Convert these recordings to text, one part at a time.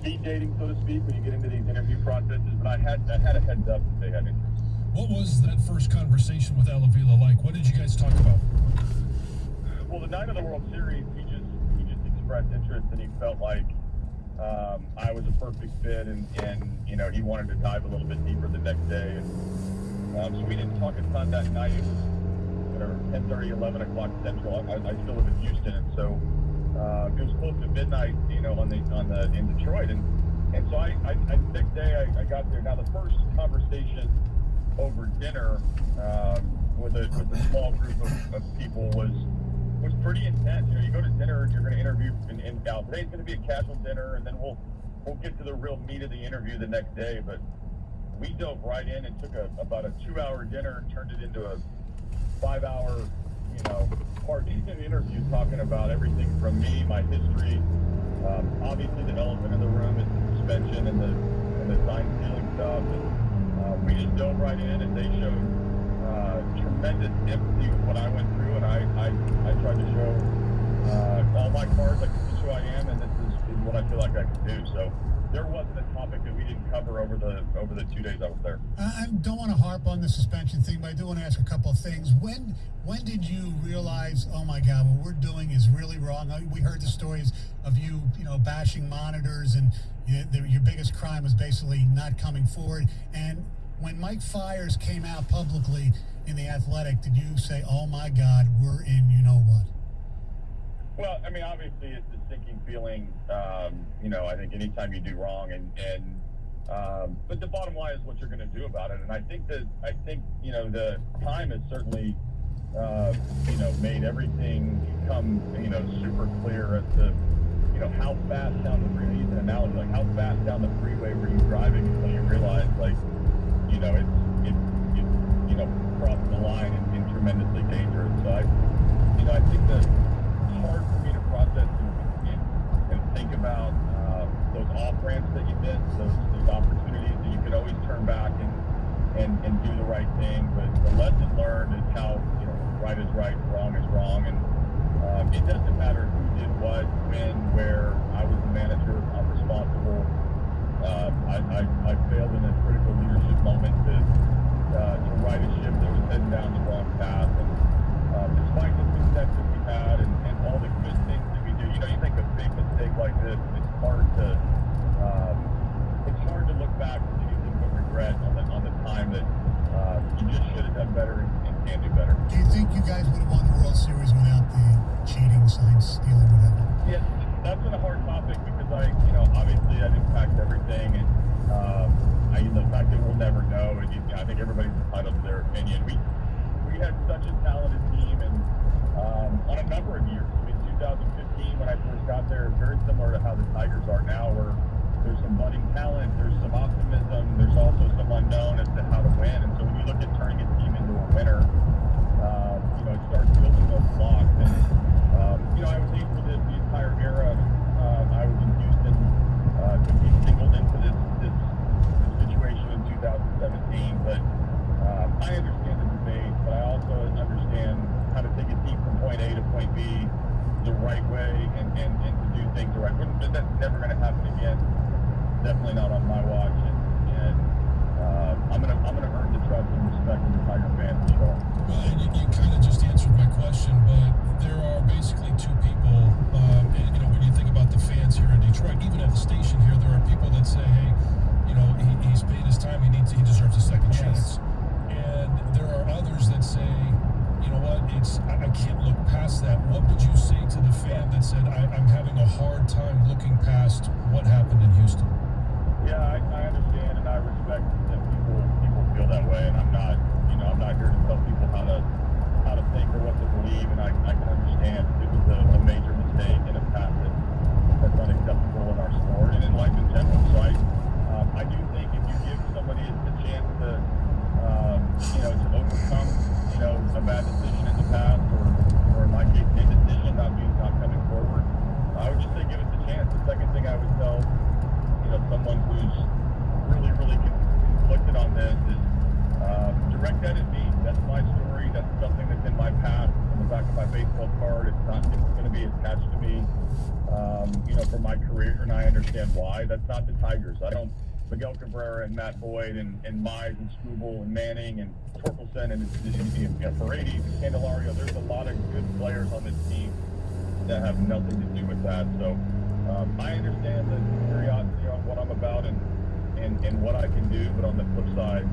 speed dating, so to speak, when you get into these interview processes. But I had a heads up that they had interest. What was that first conversation with Al Avila like? What did you guys talk about? Well, the night of the World Series, he just expressed interest, and he felt like I was a perfect fit, and he wanted to dive a little bit deeper the next day. And so we didn't talk a ton that night. It was 10:30, 11 o'clock Central. I still live in Houston, and so it was close to midnight, in Detroit, and so next day I got there. Now the first conversation over dinner with a small group of people was pretty intense. You go to dinner, you're going to interview, and now today's going to be a casual dinner, and then we'll get to the real meat of the interview the next day. But we dove right in and took about a 2-hour dinner and turned it into a 5-hour, part interview, talking about everything from me, my history. Obviously, the elephant in the room is the suspension and the sign stealing stuff. And we just dove right in, and they showed tremendous empathy with what I went through, and I tried to show all my cards. Like, this is who I am, and this is what I feel like I can do. So there wasn't a topic that we didn't cover over the 2 days I was there. I don't want to harp on the suspension thing, but I do want to ask a couple of things. When did you realize, oh my God, what we're doing is really wrong? We heard the stories of you, bashing monitors, and your biggest crime was basically not coming forward. And when Mike Fiers came out publicly in The Athletic, did you say, oh my God, we're in what? Well, I mean, obviously it's a sinking feeling, I think anytime you do wrong, but the bottom line is what you're going to do about it. And I think the time has certainly, made everything come, super clear as to, how fast down the freeway, use an analogy, like how fast down the freeway were you driving until you realized, like, it's crossing the line and tremendously dangerous. So I think that it's hard for me to process and think about those off-ramps that you missed, those opportunities that you could always turn back and do the right thing. But the lesson learned is how, right is right, wrong is wrong. And it doesn't matter who did what, when, where. I was the manager. I'm responsible. I failed in a critical leadership moment to right a ship that was heading down the wrong path. And despite the success that we had and all the good things that we do, you make a big mistake like this, it's hard to look back with anything but regret on the time that you just should have done better and can do better. Do you think you guys would have won the World Series without the cheating, sign stealing, whatever? Yeah, that's been a hard topic because obviously that impacts everything, and the fact that we'll never know, and I think everybody's entitled to their opinion. We had such a talented team, and on a number of years. I mean, 2015 when I first got there, very similar to how the Tigers are now, where there's some budding talent, there's some optimism, there's also some unknown as to how to win. And so when you look at turning a team into a winner, it starts building those blocks. And I was able to, the entire era I was in Houston, to be singled into this situation in 2017. But I understand the debate, but I also understand how to take a team from point A to point B the right way and to do things the right way. But that's never going to happen again. Definitely not on my watch. And I'm gonna earn the trust and respect of the Tiger fans for sure. Well, and you kind of just answered my question, but there are basically two people. When you think about the fans here in Detroit, even at the station here, there are people that say, hey, he's paid his time. He deserves a second chance. And there are others that say, you know what, I can't look past that. What would you say to the fan that said, I'm having a hard time looking past what happened in Houston? Yeah, I understand and I respect that people feel that way, and I'm not here to tell people how to think or what to believe, and I can understand it was a major mistake and a path that's unacceptable in our sport and in life in general. So I do think if you give somebody a chance to overcome a bad decision in the past, or in my case, a decision not coming forward, I would just say give it a chance. The second thing I would tell someone who's really, really conflicted on this is Direct that at me. That's my story. That's something that's in my past, on the back of my baseball card. It's going to be attached to me, for my career, and I understand why. That's not the Tigers. I don't. Miguel Cabrera and Matt Boyd and Mize and Struble and Manning and Torkelson and Paredes and Candelario. There's a lot of good players on this team that have nothing to do with that. So I understand the curiosity on what I'm about and what I can do. But on the flip side,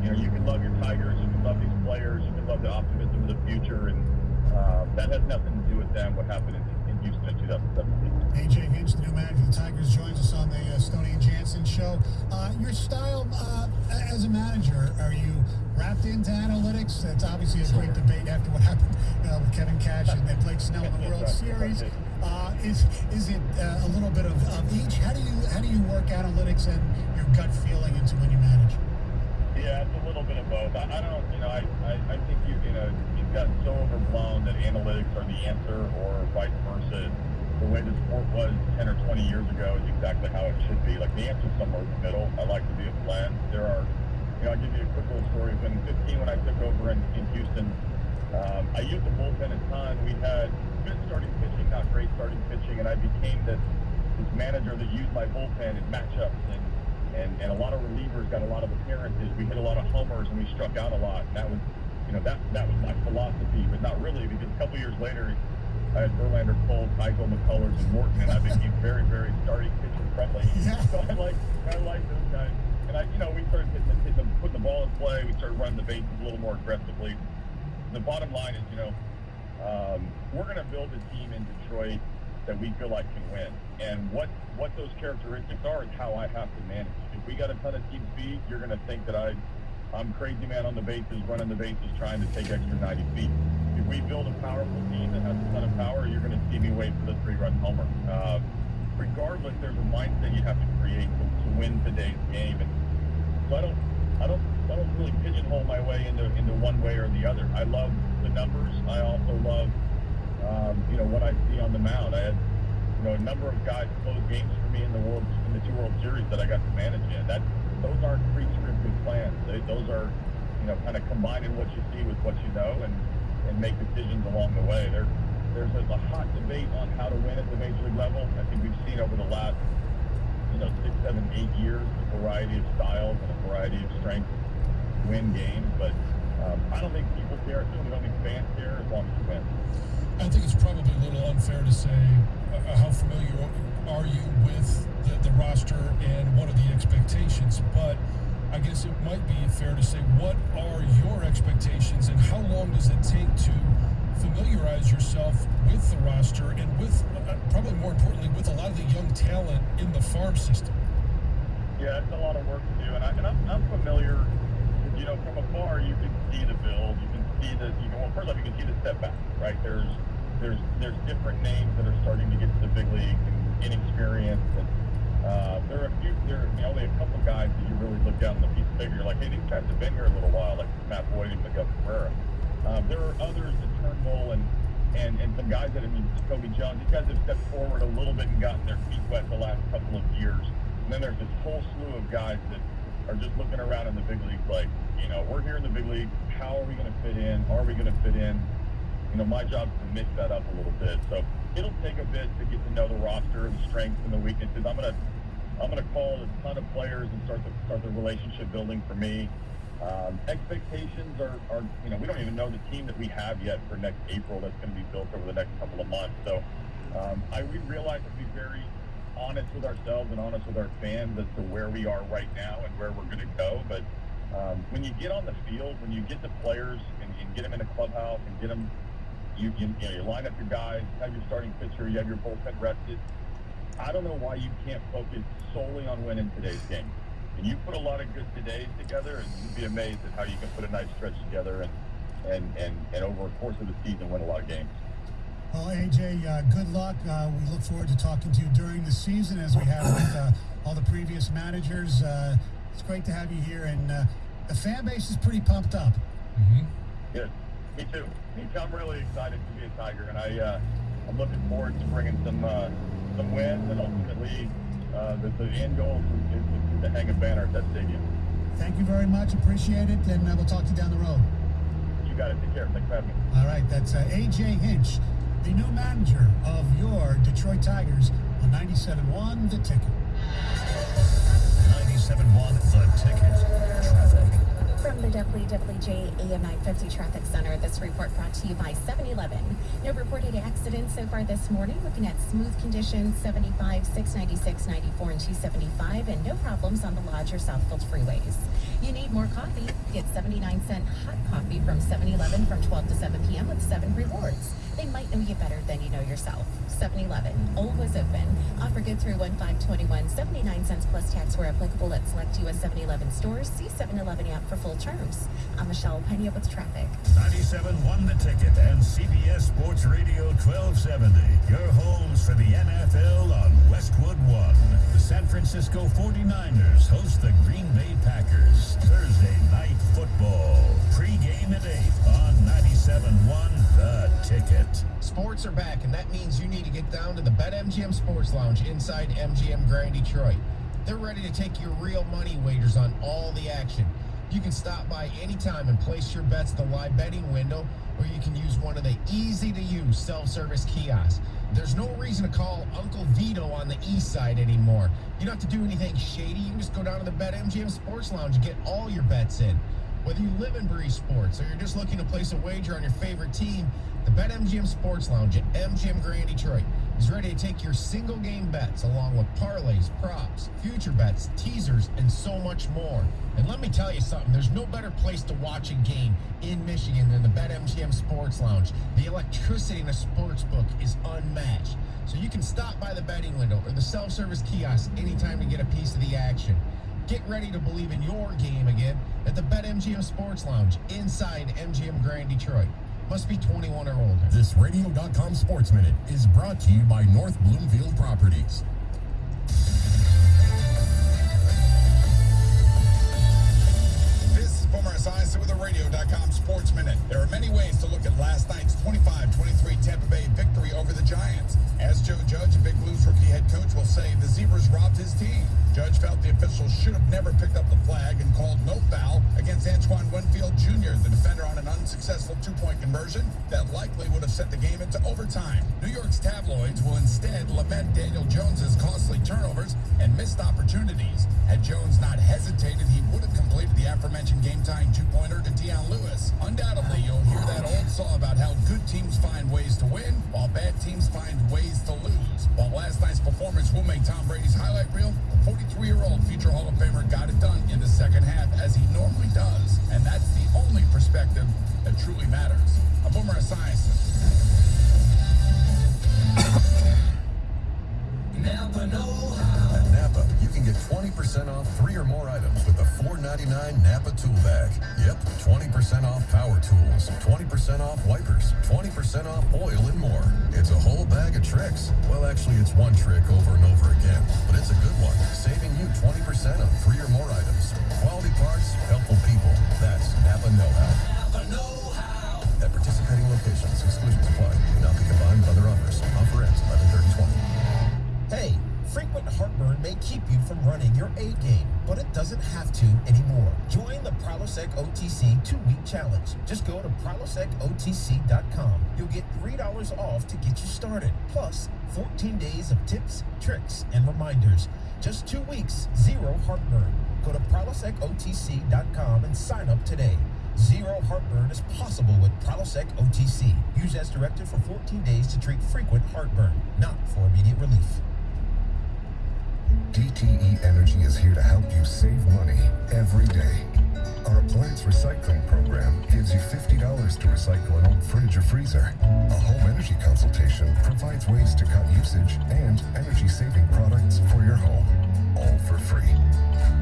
you can love your Tigers, you can love these players, you can love the optimism of the future, and that has nothing to do with them. What happened in Houston in 2017. AJ Hinch, the new manager of the Tigers, joins us on the Stoney and Jansen show. Your style as a manager, are you wrapped into analytics? That's obviously a great debate after what happened with Kevin Cash and Blake Snell in the World Series. Is it a little bit of each? How do you work analytics and your gut feeling into when you manage? Yeah, it's a little bit of both. I don't, I think you've gotten so overblown that analytics are the answer, or vice versa. The way the sport was 10 or 20 years ago is exactly how it should be. Like, the answer's somewhere in the middle. I like to be a blend. There are, I'll give you a quick little story. In 15, when I took over in Houston, I used the bullpen a ton. We had good starting pitching, not great starting pitching, and I became this manager that used my bullpen in matchups, and a lot of relievers got a lot of appearances. We hit a lot of homers, and we struck out a lot. And that was, that was my philosophy, but not really, because a couple years later, I had Verlander, Cole, Keiko, McCullers, and Morton, and I became very, very starting pitcher friendly. So I like those guys. And we started hitting them, putting the ball in play. We started running the bases a little more aggressively. The bottom line is, we're going to build a team in Detroit that we feel like can win. And what those characteristics are is how I have to manage. If we got a ton of team speed, you're going to think that I'm crazy man on the bases, running the bases, trying to take extra 90 feet. If we build a powerful team that has a ton of power, you're going to see me wait for the 3-run homer. Regardless, there's a mindset you have to create to win today's game. And so I don't really pigeonhole my way into one way or the other. I love the numbers. I also love, what I see on the mound. I had, a number of guys close games for me in the 2 World Series that I got to manage in. Those aren't pre-scripted plans. Those are, kind of combining what you see with what you know and make decisions along the way. There's a hot debate on how to win at the major league level. I think we've seen over the last, 6, 7, 8 years, a variety of styles and a variety of strengths win games. But I don't think people care. I certainly don't think fans care as long as you win. I think it's probably a little unfair to say how familiar are you with the roster and what are the expectations, but I guess it might be fair to say, what are your expectations and how long does it take to familiarize yourself with the roster and with, probably more importantly, with a lot of the young talent in the farm system? Yeah, it's a lot of work to do, and I'm familiar. From afar, you can see the build. You can see first off, you can see the step back, right? There's different names that are starting to get to the big leagues and inexperienced, and there are only a couple guys that you really look down on the piece of paper. You're like, hey, these guys have been here a little while, like Matt Boyd and Miguel Cabrera. There are others that Turnbull and some guys that have been Jacoby Jones. These guys have stepped forward a little bit and gotten their feet wet the last couple of years. And then there's this whole slew of guys that are just looking around in the big leagues like, we're here in the big league. How are we going to fit in? Are we going to fit in? My job is to mix that up a little bit. So it'll take a bit to get to know the roster, the strengths and the weaknesses. I'm gonna call a ton of players and start the relationship building for me. Expectations are we don't even know the team that we have yet for next April that's going to be built over the next couple of months. So we realize to be very honest with ourselves and honest with our fans as to where we are right now and where we're going to go. But when you get on the field, when you get the players and get them in a clubhouse and get them, you line up your guys, have your starting pitcher, you have your bullpen rested. I don't know why you can't focus solely on winning today's game. And you put a lot of good todays together, and you'd be amazed at how you can put a nice stretch together and over the course of the season win a lot of games. Well, AJ, good luck. We look forward to talking to you during the season, as we have with all the previous managers. It's great to have you here, and the fan base is pretty pumped up. Mm-hmm. Yes, me too. I'm really excited to be a Tiger, and I'm looking forward to bringing some wins, and ultimately the end goal is to hang a banner at that stadium. Thank you very much. Appreciate it. And we'll talk to you down the road. You got it. Take care. Thanks for having me. All right. That's A.J. Hinch, the new manager of your Detroit Tigers on 97.1 The Ticket. 97.1 The Ticket. Traffic. From the WWJ AM 950 Traffic Center, this report brought to you by 7-Eleven. No reported accidents so far this morning. Looking at smooth conditions, 75, 696, 94, and 275, and no problems on the Lodge or Southfield freeways. You need more coffee? Get 79-cent hot coffee from 7-Eleven from 12 to 7 p.m. with 7 rewards. They might know you better than you know yourself. 7-Eleven, always open. Offer good through 1/5/21. 79 cents plus tax where applicable at select U.S. 7-Eleven stores. See 7-Eleven app for full terms. I'm Michelle Pena with traffic. 97.1 The Ticket and CBS Sports Radio 1270. Your homes for the NFL on Westwood One. The San Francisco 49ers host the Green Bay Packers. Thursday night football. Pre-game at 8 on 97.1 The Ticket. Sports are back, and that means you need to get down to the BetMGM Sports Lounge inside MGM Grand Detroit. They're ready to take your real money wagers on all the action. You can stop by anytime and place your bets at the live betting window, or you can use one of the easy-to-use self-service kiosks. There's no reason to call Uncle Vito on the east side anymore. You don't have to do anything shady. You can just go down to the BetMGM Sports Lounge and get all your bets in. Whether you live and breathe sports or you're just looking to place a wager on your favorite team, the BetMGM Sports Lounge at MGM Grand Detroit is ready to take your single game bets along with parlays, props, future bets, teasers, and so much more. And let me tell you something, there's no better place to watch a game in Michigan than the BetMGM Sports Lounge. The electricity in the sportsbook is unmatched. So you can stop by the betting window or the self-service kiosk anytime to get a piece of the action. Get ready to believe in your game again at the BetMGM Sports Lounge inside MGM Grand Detroit. Must be 21 or older. This Radio.com Sports Minute is brought to you by North Bloomfield Properties. This is Boomer Esiason with the Radio.com Sports Minute. There are many ways to look at last night's 25-23 Tampa Bay victory over the Giants. As Joe Judge, Big Blues rookie head coach, will say, the Zebras robbed his team. Judge felt the officials should have never picked up the flag and called no foul against Antoine Winfield Jr., the defender, on an unsuccessful two-point conversion that likely would have sent the game into overtime. New York's tabloids will instead lament Daniel Jones's costly turnovers and missed opportunities. Had Jones not hesitated, he would have completed the aforementioned game-tying two-pointer to Deion Lewis. Undoubtedly, you'll hear that old saw about how good teams find ways to win, while bad teams find ways to lose. While last night's performance will make Tom Brady's highlight reel, 43-year-old future Hall of Famer got it done in the second half as he normally does. And that's the only perspective that truly matters. I'm Boomer Esiason. Napa know-how. At Napa, you can get 20% off 3 or more items with the $4.99 Napa Tool Bag. Yep, 20% off power tools, 20% off wipers, 20% off oil, and more. It's a whole bag of tricks. Well, actually, it's one trick over and over again, but it's a good one, saving you 20% on 3 or more items. Quality parts, helpful people. That's Napa Know-How. Napa Know-How. At participating locations, exclusions apply. May not be combined with other offers. Offer ends 11/30/20. Hey, frequent heartburn may keep you from running your A game, but it doesn't have to anymore. Join the Prilosec OTC 2-week challenge. Just go to prilosecotc.com. You'll get $3 off to get you started. Plus, 14 days of tips, tricks, and reminders. Just 2 weeks, zero heartburn. Go to prilosecotc.com and sign up today. Zero heartburn is possible with Prilosec OTC. Use as directed for 14 days to treat frequent heartburn, not for immediate relief. DTE Energy is here to help you save money every day. Our appliance recycling program gives you $50 to recycle an old fridge or freezer. A home energy consultation provides ways to cut usage and energy-saving products for your home, all for free.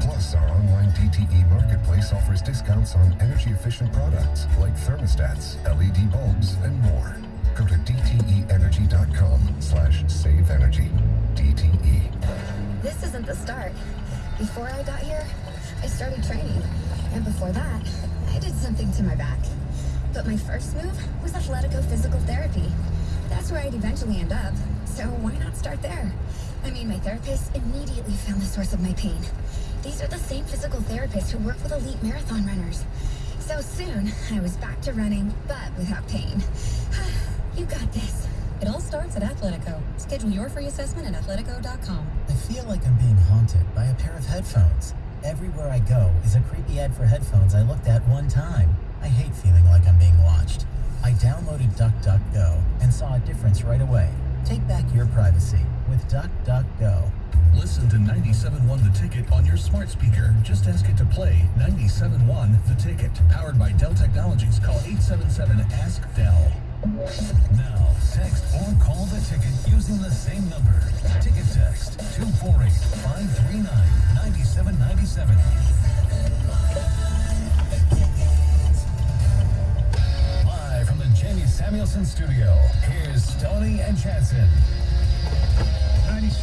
Plus, our online DTE marketplace offers discounts on energy-efficient products like thermostats, LED bulbs, and more. Go to dteenergy.com/saveenergy. DTE. This isn't the start. Before I got here, I started training. And before that, I did something to my back. But my first move was Athletico Physical Therapy. That's where I'd eventually end up. So why not start there? I mean, my therapist immediately found the source of my pain. These are the same physical therapists who work with elite marathon runners. So soon, I was back to running, but without pain. You got this. It all starts at Athletico. Schedule your free assessment at athletico.com. I feel like I'm being haunted by a pair of headphones. Everywhere I go is a creepy ad for headphones I looked at one time. I hate feeling like I'm being watched. I downloaded DuckDuckGo and saw a difference right away. Take back your privacy with DuckDuckGo. Listen to 97.1 The Ticket on your smart speaker. Just ask it to play 97.1 The Ticket. Powered by Dell Technologies. Call 877-ASK-DELL. Now, text or call The Ticket using the same number. Ticket text 248-539-9797. Live from the Jamie Samuelson studio, here's Stoney and Jansen.